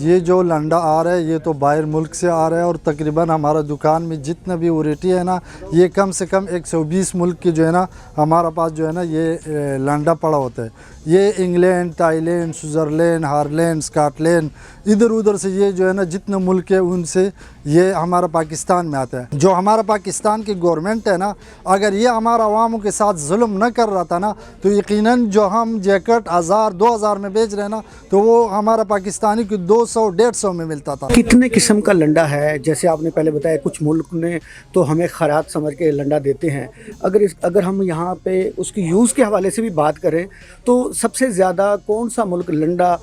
ये जो लंडा आ रहा है ये तो बाहर मुल्क से आ रहा है और तकरीबन हमारा दुकान में जितना भी वैरायटी है ना ये कम से कम 120 मुल्क की जो है ना हमारा पास जो है ना ये लंडा पड़ा होता है। ये England, Thailand, Switzerland, Harland, Scotland इधर उधर से ये जो है ना जितने मुल्क है उनसे ये हमारा पाकिस्तान में आता है। जो हमारा पाकिस्तान की गवर्नमेंट है ना अगर ये हमारा अवामों के साथ जुल्म न कर रहा था ना तो यकीनन जो हम जैकेट 1000-2000 में बेच रहे हैं ना तो वो हमारा पाकिस्तानी को 200-150 में मिलता था। कितने किस्म का लंडा है? जैसे आपने पहले बताया कुछ मुल्क ने तो हमें खैरात समझ के लंडा देते हैं। अगर हम यहाँ पे उसकी यूज़ के हवाले से भी बात करें तो सबसे ज़्यादा कौन सा मुल्क लंडा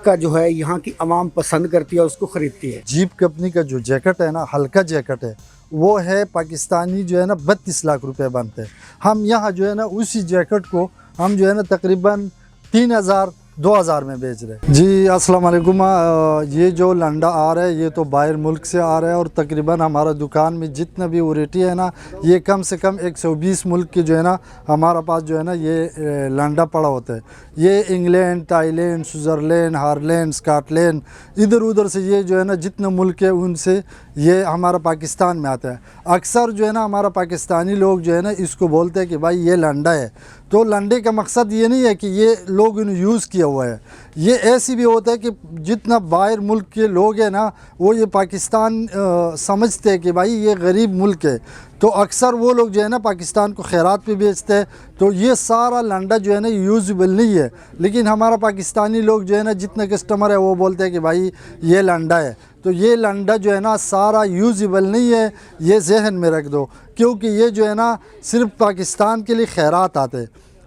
का जो है यहाँ की आवाम पसंद करती है, उसको ख़रीदती है? जीप कंपनी का जो जैकेट है ना हल्का जैकेट है वो है पाकिस्तानी जो है ना 32 लाख रुपए बनते हैं। हम यहाँ जो है ना उसी जैकेट को हम जो है ना तकरीबन 3000-2000 में बेच रहे हैं। जी अस्सलाम वालेकुम। ये जो लंडा आ रहा है ये तो बाहर मुल्क से आ रहा है और तकरीबन हमारा दुकान में जितना भी वैरायटी है ना ये कम से कम 120 मुल्क की जो है ना हमारा पास जो है ना ये लंडा पड़ा होता है। ये England, Thailand, Switzerland, Harland, Scotland इधर उधर से ये जो है ना जितने मुल्क है उनसे ये हमारा पाकिस्तान में आता है। अक्सर जो है ना हमारा पाकिस्तानी लोग जो है ना इसको बोलते हैं कि भाई ये लंडा है। तो लंडे का मकसद ये नहीं है कि ये लोग इन्हें यूज़ किया हुआ है। ये ऐसी भी होता है कि जितना बाहर मुल्क के लोग हैं ना वो ये पाकिस्तान समझते हैं कि भाई ये गरीब मुल्क है तो अक्सर वो लोग जो है ना पाकिस्तान को खैरात पे बेचते हैं। तो ये सारा लंडा जो है ना यूज़ेबल नहीं है। लेकिन हमारा पाकिस्तानी लोग जो है ना जितने कस्टमर है वो बोलते हैं कि भाई ये लंडा है। तो ये लंडा जो है ना सारा यूज़ेबल नहीं है, ये जहन में रख दो, क्योंकि ये जो है ना सिर्फ पाकिस्तान के लिए खैरात आते।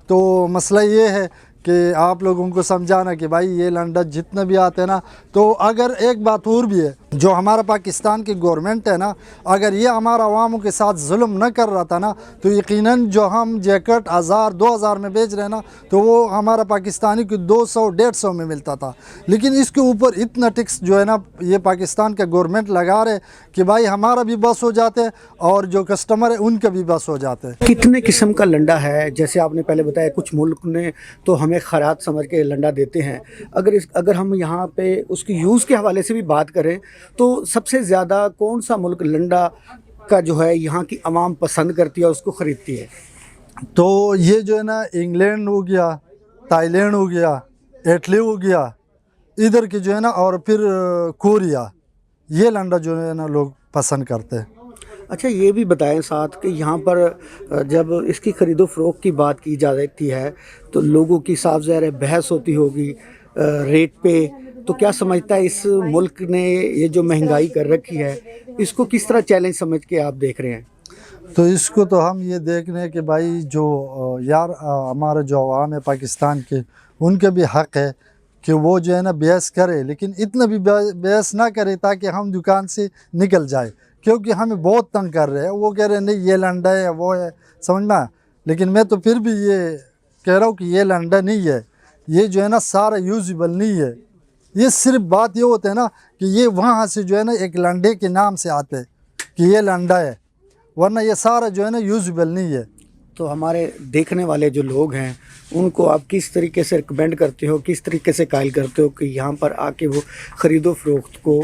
तो मसला ये है कि आप लोगों को समझाना कि भाई ये लंडा जितना भी आते हैं ना तो अगर एक बात और भी है जो हमारा पाकिस्तान की गवर्नमेंट है ना अगर ये हमारा अवामों के साथ जुल्म न कर रहा था ना तो यकीनन जो हम जैकेट 1000-2000 में बेच रहे हैं ना तो वो हमारा पाकिस्तानी को 200-150 में मिलता था। लेकिन इसके ऊपर इतना टैक्स जो है ना ये पाकिस्तान का गवर्नमेंट लगा रहे कि भाई हमारा भी बस हो जाते हैं और जो कस्टमर है उनका भी बस हो जाते हैं। कितने किस्म का लंडा है? जैसे आपने पहले बताया कुछ मुल्क ने तो हमें खैरात समझ के लंडा देते हैं। अगर हम यहाँ पे उसकी यूज़ के हवाले से भी बात करें तो सबसे ज़्यादा कौन सा मुल्क लंडा का जो है यहाँ की आवाम पसंद करती है, उसको ख़रीदती है? तो ये जो है ना इंग्लैंड हो गया, थाईलैंड हो गया, इटली हो गया इधर की जो है ना और फिर कोरिया ये लंडा जो है ना लोग पसंद करते हैं। अच्छा ये भी बताएं साथ कि यहाँ पर जब इसकी ख़रीदो फ़रोख्त की बात की जाती है तो लोगों की साफ ज़ाहिर बहस होती होगी रेट पे। तो क्या समझता है इस मुल्क ने ये जो महंगाई कर रखी है इसको किस तरह चैलेंज समझ के आप देख रहे हैं? तो इसको तो हम ये देख रहे हैं कि भाई जो यार हमारा जो अवाम है पाकिस्तान के उनके भी हक़ है कि वो जो है ना बहस करे, लेकिन इतना भी बहस ना करे ताकि हम दुकान से निकल जाए, क्योंकि हमें बहुत तंग कर रहे हैं। वो कह रहे हैं नहीं ये लंडा है वो है, समझना। लेकिन मैं तो फिर भी ये कह रहा हूँ कि ये लंडा नहीं है, ये जो है ना सारा यूज़ेबल नहीं है। ये सिर्फ बात ये होता है ना कि ये वहाँ से जो है ना एक लंडे के नाम से आते हैं कि ये लंडा है, वरना ये सारा जो है ना यूज़ेबल नहीं है। तो हमारे देखने वाले जो लोग हैं उनको आप किस तरीके से रिकमेंड करते हो, किस तरीके से कायल करते हो कि यहाँ पर आके वो ख़रीदो फ़रोख्त को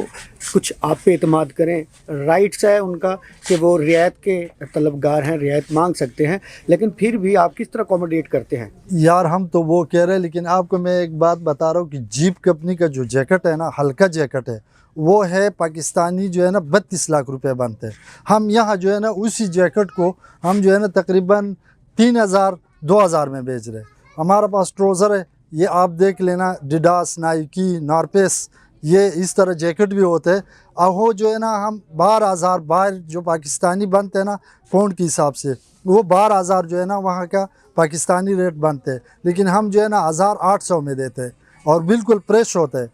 कुछ आप पे एतमाद करें? राइट्स है उनका कि वो रियायत के तलबगार हैं, रियायत मांग सकते हैं, लेकिन फिर भी आप किस तरह अकोमोडेट करते हैं? यार हम तो वो कह रहे हैं, लेकिन आपको मैं एक बात बता रहा हूँ कि जीप कंपनी का जो जैकेट है ना हल्का जैकेट है वो है पाकिस्तानी जो है ना 32 लाख रुपए बनते हैं। हम यहाँ जो है ना उसी जैकेट को हम जो है ना तकरीबन 3000-2000 में बेच रहे हैं। हमारा पास ट्राउज़र है, ये आप देख लेना, डिडास, नाइकी, नॉर्पेस ये इस तरह जैकेट भी होते हैं। अब वो जो है ना हम 12,000 बाहर जो पाकिस्तानी बनते हैं ना पाउंड के हिसाब से वो 12,000 जो है ना वहाँ का पाकिस्तानी रेट बनते हैं, लेकिन हम जो है ना 1800 में देते हैं और बिल्कुल फ्रेश होते हैं।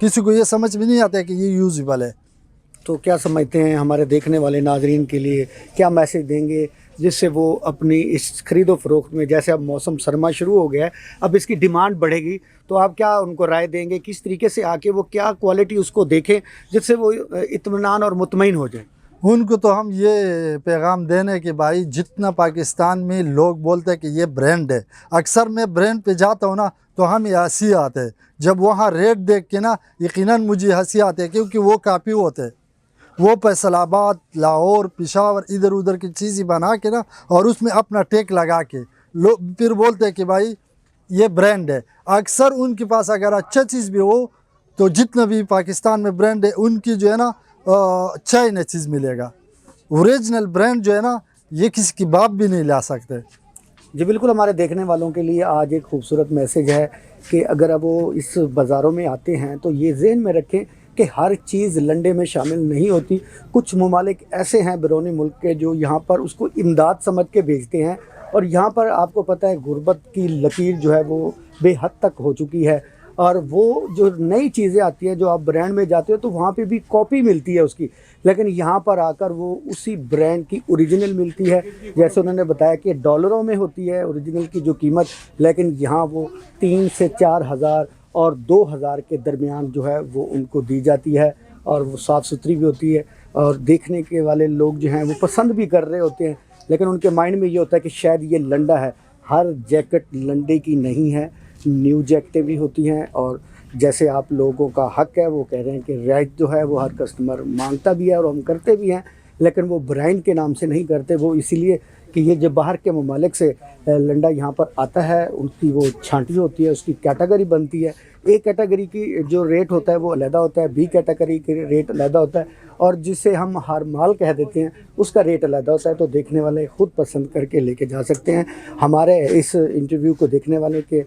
किसी को ये समझ भी नहीं आता है कि ये यूज़ेबल है। तो क्या समझते हैं हमारे देखने वाले नाजरीन के लिए क्या मैसेज देंगे जिससे वो अपनी इस खरीदो फ़रोख्त में, जैसे अब मौसम सरमा शुरू हो गया है, अब इसकी डिमांड बढ़ेगी, तो आप क्या उनको राय देंगे किस तरीके से आके वो क्या क्वालिटी उसको देखें जिससे वो इत्मीनान और मुतमईन हो जाए? उनको तो हम ये पैगाम देने कि भाई जितना पाकिस्तान में लोग बोलते हैं कि ये ब्रांड है, अक्सर मैं ब्रांड पे जाता हूँ ना तो हम हंसी आते हैं, जब वहाँ रेट देख के ना यकीनन मुझे हंसी आती है, क्योंकि वो कापी होते हैं, वो फैसलाबाद, लाहौर, पेशावर इधर उधर की चीज़ें बना के ना और उसमें अपना टेक लगा के लोग फिर बोलते हैं कि भाई ये ब्रांड है। अक्सर उनके पास अगर अच्छा चीज़ भी हो तो जितना भी पाकिस्तान में ब्रांड है उनकी जो है ना अच्छा ही नहीं चीज़ मिलेगा। ओरिजिनल ब्रांड जो है ना ये किसी की बाप भी नहीं ला सकते। जी बिल्कुल, हमारे देखने वालों के लिए आज एक खूबसूरत मैसेज है कि अगर अब वो इस बाज़ारों में आते हैं तो ये ज़हन में रखें कि हर चीज़ लंडे में शामिल नहीं होती। कुछ ममालिक ऐसे हैं बैरूनी मुल्क के जो यहाँ पर उसको इमदाद समझ के भेजते हैं, और यहाँ पर आपको पता है गुर्बत की लकीर जो है वो बेहद तक हो चुकी है, और वो जो नई चीज़ें आती हैं जो आप ब्रांड में जाते हो तो वहाँ पे भी कॉपी मिलती है उसकी, लेकिन यहाँ पर आकर वो उसी ब्रांड की ओरिजिनल मिलती है। जैसे उन्होंने बताया कि डॉलरों में होती है ओरिजिनल की जो कीमत, लेकिन यहाँ वो 3 से 4 हज़ार और 2,000 के दरमियान जो है वो उनको दी जाती है, और वो साफ़ सुथरी भी होती है, और देखने के वाले लोग जो हैं वो पसंद भी कर रहे होते हैं, लेकिन उनके माइंड में ये होता है कि शायद ये लंडा है। हर जैकेट लंडे की नहीं है, न्यू जैकेटें भी होती हैं, और जैसे आप लोगों का हक है, वो कह रहे हैं कि राइट जो है वो हर कस्टमर मांगता भी है और हम करते भी हैं, लेकिन वो ब्रांड के नाम से नहीं करते। वो इसीलिए कि ये जब बाहर के ममालिक से लंडा यहाँ पर आता है उनकी वो छांटी होती है, उसकी कैटेगरी बनती है। ए कैटेगरी की जो रेट होता है वो अलहदा होता है, बी कैटेगरी की रेट अलहदा होता है, और जिसे हम हर माल कह देते हैं उसका रेट अलहदा होता है। तो देखने वाले ख़ुद पसंद करके लेके जा सकते हैं। हमारे इस इंटरव्यू को देखने वाले के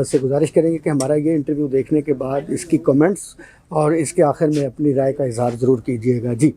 से गुजारिश करेंगे कि हमारा ये इंटरव्यू देखने के बाद इसकी कमेंट्स और इसके आखिर में अपनी राय का इजहार ज़रूर कीजिएगा। जी।